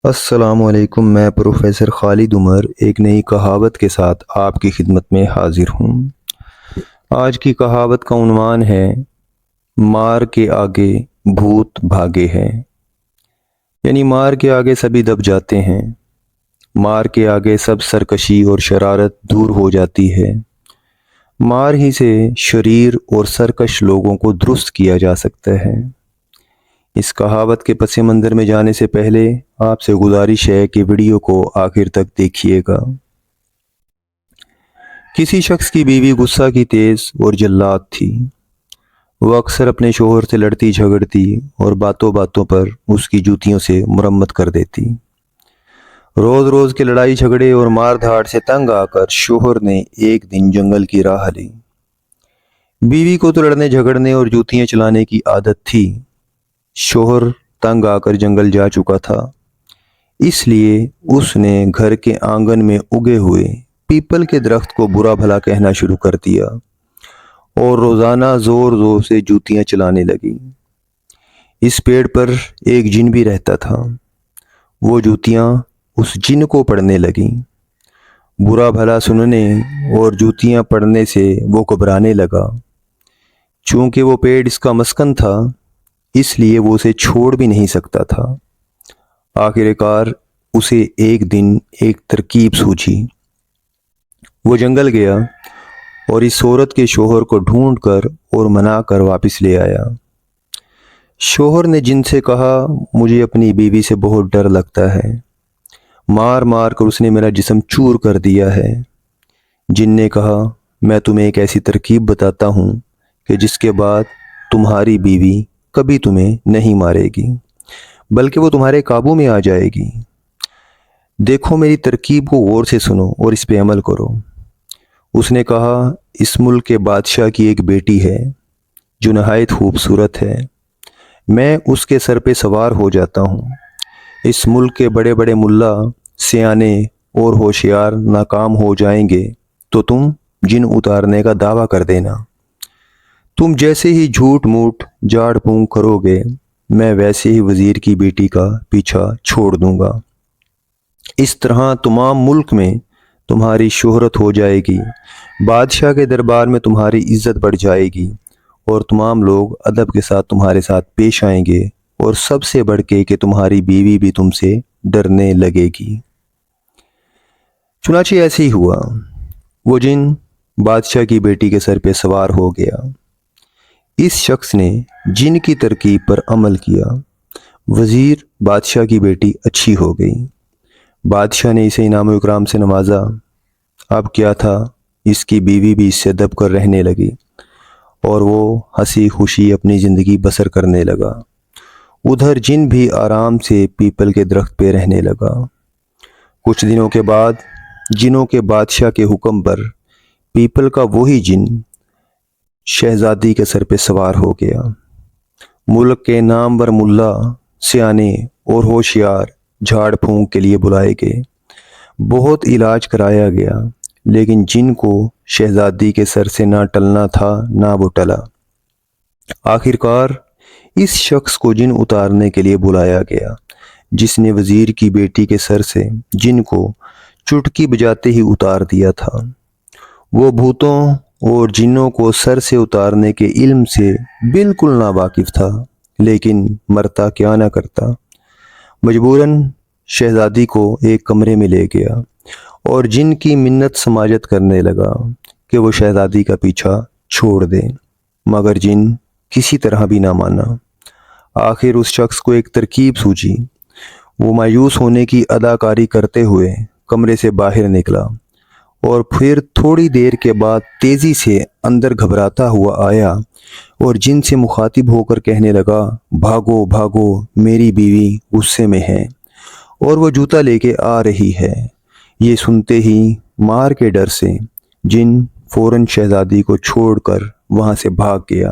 السلام علیکم، میں پروفیسر خالد عمر ایک نئی کہاوت کے ساتھ آپ کی خدمت میں حاضر ہوں۔ آج کی کہاوت کا عنوان ہے مار کے آگے بھوت بھاگے ہیں، یعنی مار کے آگے سبھی دب جاتے ہیں، مار کے آگے سب سرکشی اور شرارت دور ہو جاتی ہے، مار ہی سے شریر اور سرکش لوگوں کو درست کیا جا سکتا ہے۔ اس کہاوت کے پس منظر میں جانے سے پہلے آپ سے گزارش ہے کہ ویڈیو کو آخر تک دیکھیے گا۔ کسی شخص کی بیوی غصہ کی تیز اور جلاد تھی۔ وہ اکثر اپنے شوہر سے لڑتی جھگڑتی اور باتوں باتوں پر اس کی جوتیوں سے مرمت کر دیتی۔ روز روز کے لڑائی جھگڑے اور مار دھاڑ سے تنگ آ کر شوہر نے ایک دن جنگل کی راہ لی۔ بیوی کو تو لڑنے جھگڑنے اور جوتیاں چلانے کی عادت تھی۔ شوہر تنگ آ کر جنگل جا چکا تھا، اس لیے اس نے گھر کے آنگن میں اگے ہوئے پیپل کے درخت کو برا بھلا کہنا شروع کر دیا اور روزانہ زور زور سے جوتیاں چلانے لگی۔ اس پیڑ پر ایک جن بھی رہتا تھا۔ وہ جوتیاں اس جن کو پڑنے لگیں۔ برا بھلا سننے اور جوتیاں پڑنے سے وہ گھبرانے لگا۔ چونکہ وہ پیڑ اس کا مسکن تھا، اس لیے وہ اسے چھوڑ بھی نہیں سکتا تھا۔ آخر کار اسے ایک دن ایک ترکیب سوجھی۔ وہ جنگل گیا اور اس عورت کے شوہر کو ڈھونڈ کر اور منا کر واپس لے آیا۔ شوہر نے جن سے کہا، مجھے اپنی بیوی سے بہت ڈر لگتا ہے، مار مار کر اس نے میرا جسم چور کر دیا ہے۔ جن نے کہا، میں تمہیں ایک ایسی ترکیب بتاتا ہوں کہ جس کے بعد تمہاری بیوی کبھی تمہیں نہیں مارے گی، بلکہ وہ تمہارے قابو میں آ جائے گی۔ دیکھو، میری ترکیب کو غور سے سنو اور اس پہ عمل کرو۔ اس نے کہا، اس ملک کے بادشاہ کی ایک بیٹی ہے جو نہایت خوبصورت ہے۔ میں اس کے سر پہ سوار ہو جاتا ہوں۔ اس ملک کے بڑے بڑے ملا، سیانے اور ہوشیار ناکام ہو جائیں گے تو تم جن اتارنے کا دعویٰ کر دینا۔ تم جیسے ہی جھوٹ موٹ جھاڑ پھونک کرو گے، میں ویسے ہی وزیر کی بیٹی کا پیچھا چھوڑ دوں گا۔ اس طرح تمام ملک میں تمہاری شہرت ہو جائے گی، بادشاہ کے دربار میں تمہاری عزت بڑھ جائے گی اور تمام لوگ ادب کے ساتھ تمہارے ساتھ پیش آئیں گے، اور سب سے بڑھ کے کہ تمہاری بیوی بھی تم سے ڈرنے لگے گی۔ چنانچہ ایسے ہی ہوا۔ وہ جن بادشاہ کی بیٹی کے سر پہ سوار ہو گیا۔ اس شخص نے جن کی ترکیب پر عمل کیا۔ وزیر بادشاہ کی بیٹی اچھی ہو گئی۔ بادشاہ نے اسے انعام و اکرام سے نوازا۔ اب کیا تھا، اس کی بیوی بھی اس سے دب کر رہنے لگی اور وہ ہنسی خوشی اپنی زندگی بسر کرنے لگا۔ ادھر جن بھی آرام سے پیپل کے درخت پہ رہنے لگا۔ کچھ دنوں کے بعد جنوں کے بادشاہ کے حکم پر پیپل کا وہی جن شہزادی کے سر پہ سوار ہو گیا۔ ملک کے نامور ملا، سیانے اور ہوشیار جھاڑ پھونک کے لیے بلائے گئے۔ بہت علاج کرایا گیا، لیکن جن کو شہزادی کے سر سے نہ ٹلنا تھا نہ وہ ٹلا۔ آخر کار اس شخص کو جن اتارنے کے لیے بلایا گیا، جس نے وزیر کی بیٹی کے سر سے جن کو چٹکی بجاتے ہی اتار دیا تھا۔ وہ بھوتوں اور جنوں کو سر سے اتارنے کے علم سے بالکل ناواقف تھا، لیکن مرتا کیا نہ کرتا۔ مجبوراً شہزادی کو ایک کمرے میں لے گیا اور جن کی منت سماجت کرنے لگا کہ وہ شہزادی کا پیچھا چھوڑ دے، مگر جن کسی طرح بھی نہ مانا۔ آخر اس شخص کو ایک ترکیب سوجھی۔ وہ مایوس ہونے کی اداکاری کرتے ہوئے کمرے سے باہر نکلا اور پھر تھوڑی دیر کے بعد تیزی سے اندر گھبراتا ہوا آیا اور جن سے مخاطب ہو کر کہنے لگا، بھاگو بھاگو، میری بیوی غصے میں ہے اور وہ جوتا لے کے آ رہی ہے۔ یہ سنتے ہی مار کے ڈر سے جن فوراً شہزادی کو چھوڑ کر وہاں سے بھاگ گیا۔